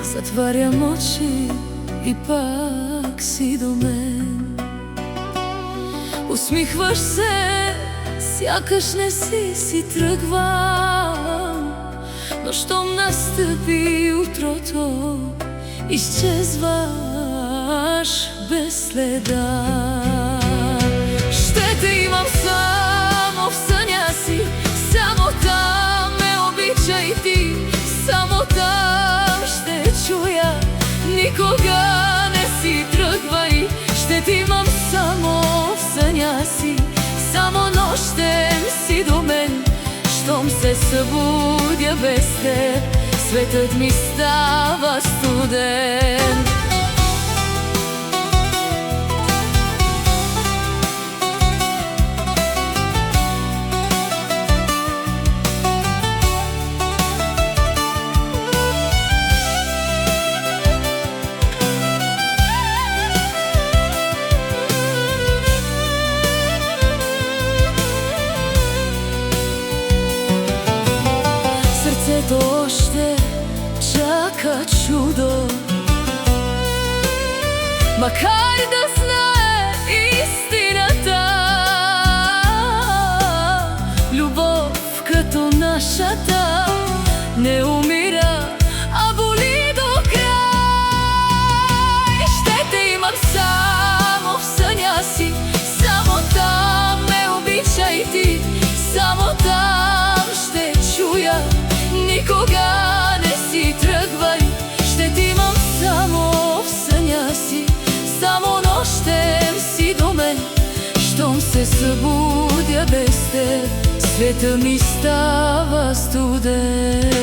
Затварям очи и пак си до мен. Усмихваш се, сякаш не си тръгвал, но щом настъпи утрото, изчезваш без следа. Ще те имам само в съня си, само там ме обичай ти, само там ще чуя, никога не си тръгвай. Ще те имам само в съня си, само нощем си до мен. Щом се събудя без теб, светът ми става студен. Сърцето още чака чудо, макар да знае истината. Любов като нашата не умира, а боли до край. Ще те имам само в съня си, само там ме обичай ти, само там ще чуя, никога не си тръгвай. Ще ти имам само в съня си, само нощем си до мен. Щом се събудя без теб, света ми става студен.